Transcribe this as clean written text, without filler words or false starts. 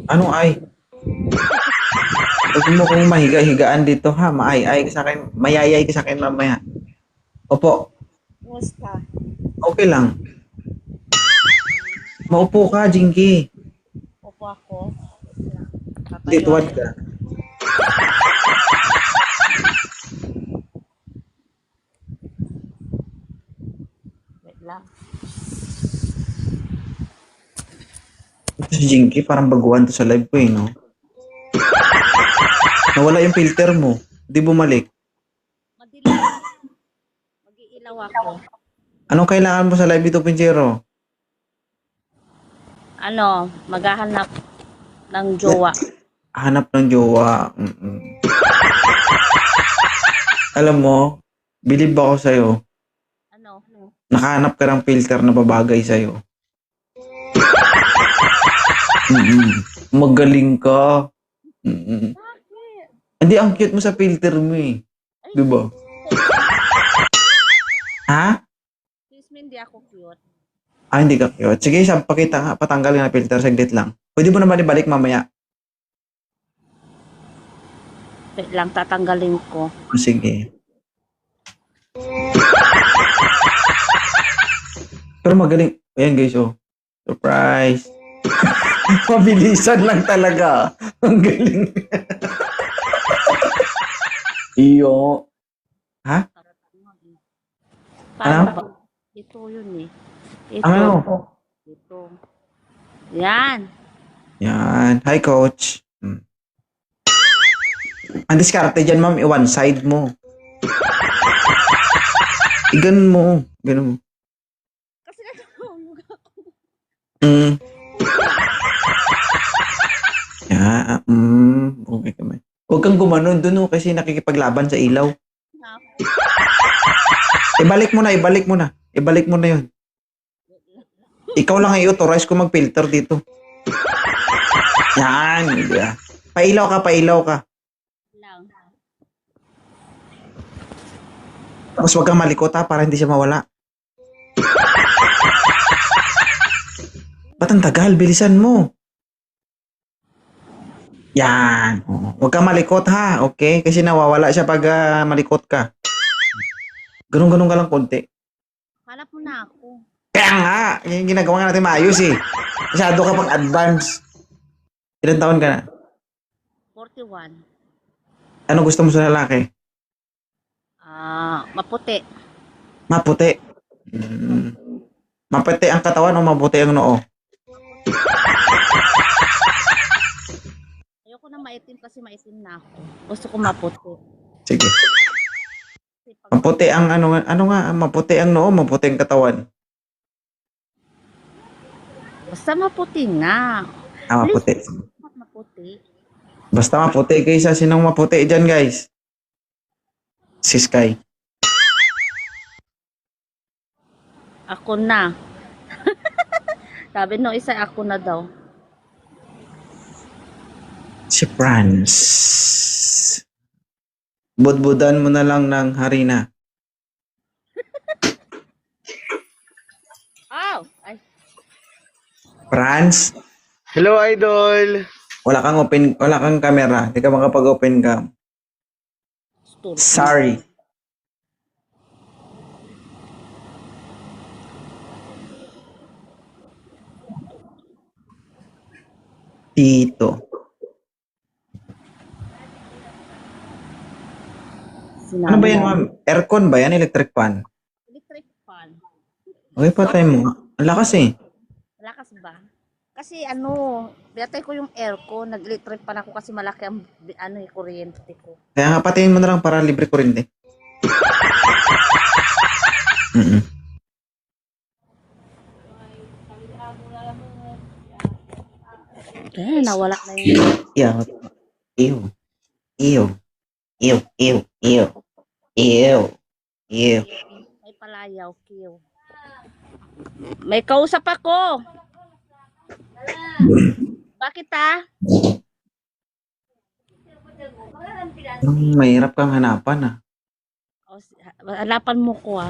Anong ay? Huwag mo kong mahiga-higaan dito ha. Maay-ay ka sa akin. Mayayay ka sa akin mamaya. Opo. Kumusta? Okay lang. Maupo ka, Jinky. Opo ako. Hindi, tuwad ka. Wait lang. Si Jinky, parang baguhan to sa live ko eh, no? Nawala yung filter mo. Di bumalik. Madilim. Mag-iilaw ako. Anong kailangan mo sa live 2.0? Ano, maghahanap ng jowa. Hanap ng jowa. Mm-mm. Alam mo, bilib ako sa'yo. Ano? Nakahanap ka ng filter na babagay sa'yo. Mm-mm. Magaling ka. Mm-mm. Bakit? Hindi, ang cute mo sa filter mo eh. Diba? Ha? Please, hindi ako cute. Ah, hindi ka cute. Sige, pakita nga. Patanggalin na filter. Saglit lang. Pwede mo naman ibalik mamaya. Wait lang, tatanggalin ko. Oh, sige. Pero magaling. Ayan guys, oh. Surprise. Mabilisan lang talaga. Ang galing. Iyo. Ha? Paano Ano? ba? Ito yun eh. Ito. Ano? Ito. Yan. Yan. Hi, coach. Ang diskarte dyan, ma'am, one side mo. Ganun mo. Ganun mo. Kasi nagmumukha ko. Yeah. Okay ka man. Huwag kang gumanon dun, oh, kasi nakikipaglaban sa ilaw. Ibalik mo na, ibalik mo na. Ibalik mo na yun. Ikaw lang ang i-authorize ko mag-filter dito. Yan. Yeah. Pailaw ka, pailaw ka. Lang. Tapos wag kang malikot ha, para hindi siya mawala. Ba't ang tagal? Bilisan mo. Yan. Huwag kang malikot ha, okay? Kasi nawawala siya pag malikot ka. Ganun-ganun ka lang konti. Hanap mo na ako. Kaya nga, yung ginagawa nga natin maayos eh. Masyado ka pang advance. Ilan taon ka na? 41. Ano gusto mo sa lalaki? Maputi. Maputi. Maputi ang katawan o maputi ang noo? Ayoko na maitim kasi maitim na ako. Gusto ko maputi. Sige. Maputi ang ano nga, maputi ang noo, maputi ang katawan. Basta maputi nga. Maputi. Maputi. Basta maputi kaysa sinong maputi dyan, guys? Si Sky. Ako na. Sabi no isa ako na daw. Si Franz. Budbudan mo na lang ng harina. Oh! Ay. Franz, Hello, Idol! wala kang camera. Hindi ka makapag-open cam. Sorry. Tito. Ano ba yan, ma'am? Aircon ba yan? Electric fan? Electric fan. Okay, patay mo. Ang lakas eh. Lakas ba? Kasi binatay ko yung aircon, nag-electric fan ako kasi malaki ang kuryente ko. Kaya nga, patayin mo na lang para libre ko rin eh. Nawala na yung... Ew. Ew. Ew. Ew. Ew. Ew. Ew. May palayaw, kiyo. May kausap ako. Bakit Mahirap kang hanapan ah. Hanapan mo ko